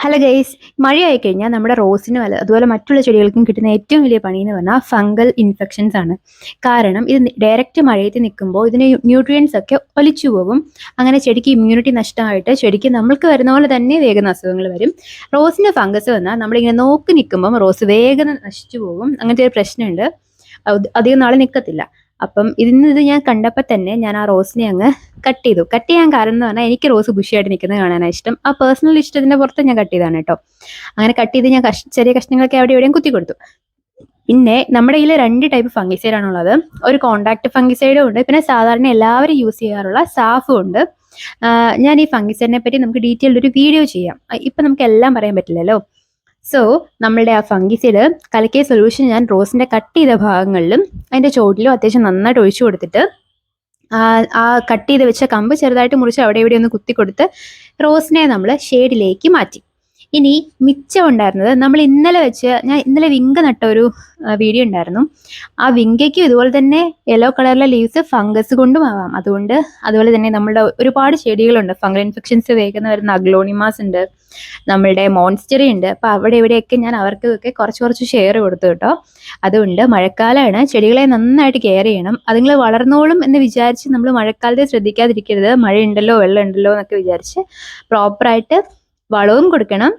Hello guys, മഴയായി കഴിഞ്ഞാൽ നമ്മുടെ റോസിനും അതുപോലെ മറ്റുള്ള ചെടികൾക്കും കിട്ടുന്ന ഏറ്റവും വലിയ പണി എന്ന് പറഞ്ഞാൽ ഫംഗൽ ഇൻഫെക്ഷൻസ് ആണ്. കാരണം ഇത് ഡയറക്റ്റ് മഴയത്ത് നിൽക്കുമ്പോൾ ഇതിന് ന്യൂട്രിയൻസ് ഒക്കെ ഒലിച്ചു പോകും. അങ്ങനെ ചെടിക്ക് ഇമ്മ്യൂണിറ്റി നഷ്ടമായിട്ട് ചെടിക്ക് നമ്മൾക്ക് വരുന്ന പോലെ തന്നെ വേഗം അസുഖങ്ങൾ വരും. റോസിന് ഫംഗസ് വന്നാൽ നമ്മളിങ്ങനെ നോക്കി നിൽക്കുമ്പം റോസ് വേഗം നശിച്ചു പോകും. അങ്ങനത്തെ ഒരു പ്രശ്നമുണ്ട്. അധികം നാളെ നിൽക്കത്തില്ല. അപ്പം ഇത് ഞാൻ കണ്ടപ്പോൾ തന്നെ ഞാൻ ആ റോസിനെ അങ്ങ് കട്ട് ചെയ്തു. കട്ട് ചെയ്യാൻ കാരണം എന്ന് പറഞ്ഞാൽ എനിക്ക് റോസ് ബുഷിയായിട്ട് നിൽക്കുന്നത് കാണാനാണ് ഇഷ്ടം. ആ പേഴ്സണൽ ഇഷ്ടത്തിന്റെ പുറത്ത് ഞാൻ കട്ട് ചെയ്താണ് കേട്ടോ. അങ്ങനെ കട്ട് ചെയ്ത് ഞാൻ ചെറിയ കഷ്ണങ്ങളൊക്കെ അവിടെ എവിടെയും കുത്തി കൊടുത്തു. പിന്നെ നമ്മുടെ കയ്യിൽ 2 ടൈപ്പ് ഫംഗിസൈഡ് ആണുള്ളത്. ഒരു കോണ്ടാക്ട് ഫംഗിസൈഡും ഉണ്ട്, പിന്നെ സാധാരണ എല്ലാവരും യൂസ് ചെയ്യാറുള്ള സാഫും ഉണ്ട്. ഞാൻ ഈ ഫംഗിസൈഡിനെ പറ്റി നമുക്ക് ഡീറ്റെയിൽഡ് ഒരു വീഡിയോ ചെയ്യാം. ഇപ്പൊ നമുക്ക് എല്ലാം പറയാൻ പറ്റില്ലല്ലോ. സോ നമ്മളുടെ ആ ഫംഗിസൈഡ് കലക്കിയ സൊല്യൂഷൻ ഞാൻ റോസിന്റെ കട്ട് ചെയ്ത ഭാഗങ്ങളിലും അതിന്റെ ചോട്ടിലും അത്യാവശ്യം നന്നായിട്ട് ഒഴിച്ചു കൊടുത്തിട്ട് ആ കട്ട് ചെയ്ത് വെച്ച കമ്പ് ചെറുതായിട്ട് മുറിച്ച് അവിടെ ഇവിടെ ഒന്ന് കുത്തി കൊടുത്ത് റോസിനെ നമ്മൾ ഷെയ്ഡിലേക്ക് മാറ്റി. ഇനി മിച്ചം ഉണ്ടായിരുന്നത് നമ്മൾ ഞാൻ ഇന്നലെ വിങ്ക നട്ട ഒരു വീഡിയോ ഉണ്ടായിരുന്നു. ആ വിങ്കയ്ക്കും ഇതുപോലെ തന്നെ യെല്ലോ കളറിലെ ലീവ്സ് ഫംഗസ് കൊണ്ടും ആവാം. അതുപോലെ തന്നെ നമ്മളുടെ ഒരുപാട് ചെടികളുണ്ട് ഫംഗൽ ഇൻഫെക്ഷൻസ് വേഗം വരുന്ന അഗ്ലോണിമാസ് ഉണ്ട്, നമ്മളുടെ മോൺസ്റ്ററി ഉണ്ട്. അപ്പൊ അവിടെ ഇവിടെയൊക്കെ ഞാൻ അവർക്കൊക്കെ കുറച്ച് ഷെയർ കൊടുത്തു കേട്ടോ. അതുകൊണ്ട് മഴക്കാലമാണ്, ചെടികളെ നന്നായിട്ട് കെയർ ചെയ്യണം. അതുങ്ങൾ വളർന്നോളും എന്ന് വിചാരിച്ച് നമ്മൾ മഴക്കാലത്തെ ശ്രദ്ധിക്കാതിരിക്കരുത്. മഴയുണ്ടല്ലോ വെള്ളം ഉണ്ടല്ലോ എന്നൊക്കെ വിചാരിച്ച് പ്രോപ്പറായിട്ട് വളവും കൊടുക്കണം,